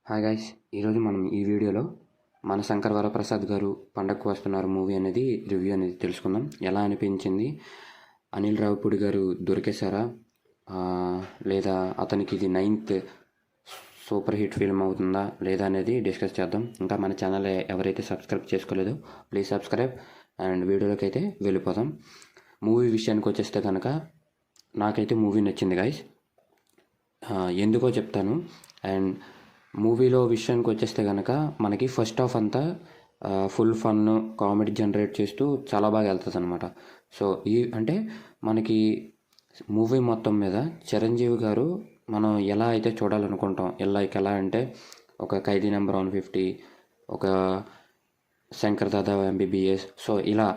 Hi guys, ఈరోజు మనం ఈ వీడియోలో మన శంకర్ వరప్రసాద్ గారు పండగకు వస్తున్నారు మూవీ అనేది రివ్యూ అనేది తెలుసుకుందాం. ఎలా అనిపించింది, అనిల్ రావిపూడి గారు దొరికేశారా, లేదా అతనికి ఇది 9th సూపర్ హిట్ ఫిల్మ్ అవుతుందా లేదా అనేది డిస్కస్ చేద్దాం. ఇంకా మన ఛానల్ ఎవరైతే సబ్స్క్రైబ్ చేసుకోలేదో ప్లీజ్ సబ్స్క్రైబ్. అండ్ వీడియోలోకి అయితే వెళ్ళిపోదాం. మూవీ విషయానికి వచ్చేస్తే కనుక నాకైతే మూవీ నచ్చింది గైస్. ఎందుకో చెప్తాను. అండ్ మూవీలో విషయానికి వచ్చేస్తే కనుక మనకి ఫస్ట్ హాఫ్ అంతా ఫుల్ ఫన్ కామెడీ జనరేట్ చేస్తూ చాలా బాగా వెళ్తుంది అనమాట. సో అంటే మనకి మూవీ మొత్తం మీద చిరంజీవి గారు మనం ఎలా అయితే చూడాలనుకుంటాం, ఎలా అంటే ఒక ఖైదీ నెంబర్ 150, ఒక శంకర్ దాదా ఎంబీబీఎస్, సో ఇలా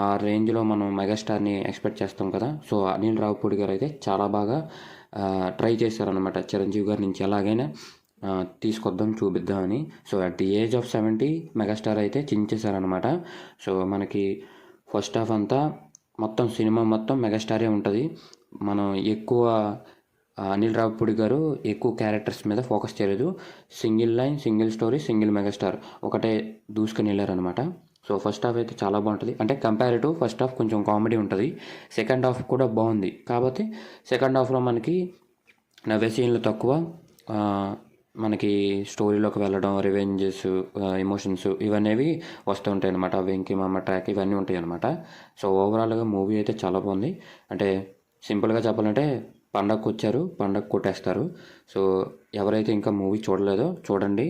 ఆ రేంజ్లో మనం మెగాస్టార్ని ఎక్స్పెక్ట్ చేస్తాం కదా. సో అనిల్ రావిపూడి గారు అయితే చాలా బాగా ట్రై చేశారనమాట చిరంజీవి గారి నుంచి ఎలాగైనా తీసుకొద్దాం, చూపిద్దామని. So at the age of 70 megastar అయితే చించేశారనమాట. సో మనకి ఫస్ట్ హాఫ్ అంతా సినిమా మొత్తం మెగాస్టారే ఉంటుంది. మనం ఎక్కువ అనిల్ రావిపూడి గారు ఎక్కువ క్యారెక్టర్స్ మీద ఫోకస్ చేయలేదు. Single line, single story, single megastar ఒకటే దూసుకొని వెళ్ళారనమాట. సో ఫస్ట్ హాఫ్ అయితే చాలా బాగుంటుంది. అంటే కంపారిటివ్ ఫస్ట్ హాఫ్ కొంచెం కామెడీ ఉంటుంది, సెకండ్ హాఫ్ కూడా బాగుంది. కాబట్టి సెకండ్ హాఫ్లో మనకి నవ్వే సీన్లు తక్కువ, మనకి స్టోరీలోకి వెళ్ళడం, రివెంజెస్, ఎమోషన్స్ ఇవన్నీ వస్తూ ఉంటాయి అనమాట. వెంకీ మామ ట్రాక్ ఇవన్నీ ఉంటాయి అనమాట. సో ఓవరాల్గా మూవీ అయితే చాలా బాగుంది. అంటే సింపుల్గా చెప్పాలంటే పండగకు వచ్చారు, పండగ కొట్టేస్తారు. సో ఎవరైతే ఇంకా మూవీ చూడలేదో చూడండి,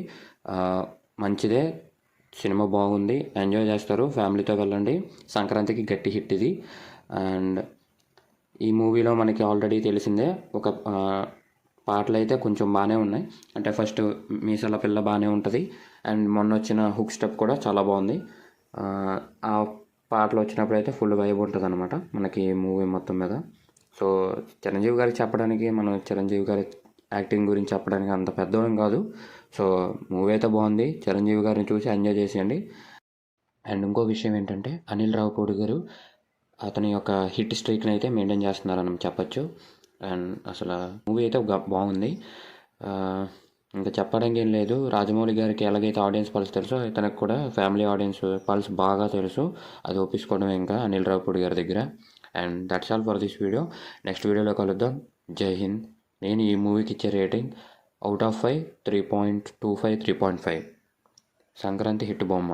మంచిదే, సినిమా బాగుంది, ఎంజాయ్ చేస్తారు, ఫ్యామిలీతో వెళ్ళండి. సంక్రాంతికి గట్టి హిట్ ఇది. అండ్ ఈ మూవీలో మనకి ఆల్రెడీ తెలిసిందే, ఒక పాటలు అయితే కొంచెం బాగానే ఉన్నాయి. అంటే ఫస్ట్ మీసాల పిల్ల బాగానే ఉంటుంది. అండ్ మొన్న వచ్చిన హుక్ స్టెప్ కూడా చాలా బాగుంది. ఆ పాటలు వచ్చినప్పుడు అయితే ఫుల్ వైబ్ ఉంటుంది అనమాట మనకి మూవీ మొత్తం మీద. సో చిరంజీవి గారికి చెప్పడానికి, మనం చిరంజీవి గారి యాక్టింగ్ గురించి చెప్పడానికి అంత పెద్దవాళ్ళం కాదు. సో మూవీ అయితే బాగుంది, చిరంజీవి గారిని చూసి ఎంజాయ్ చేసేయండి. అండ్ ఇంకో విషయం ఏంటంటే అనిల్ రావిపూడి గారు అతని యొక్క హిట్ స్ట్రీక్ని అయితే మెయింటైన్ చేస్తున్నారని చెప్పచ్చు. అండ్ అసలు మూవీ అయితే బాగుంది. ఇంకా చెప్పడానికి ఏం లేదు. రాజమౌళి గారికి ఎలాగైతే ఆడియన్స్ పల్స్ తెలుసో ఇతనికి కూడా ఫ్యామిలీ ఆడియన్స్ పల్స్ బాగా తెలుసు. అది ఒప్పించుకోవడమే ఇంకా అనిల్ రావిపూడి గారి దగ్గర. And that's all for this video. Next వీడియోలో కలుద్దాం. జై హింద్. నేను ఈ మూవీకి ఇచ్చే rating out of 5 3.25, 3.5. Sankranti hit బొమ్మ.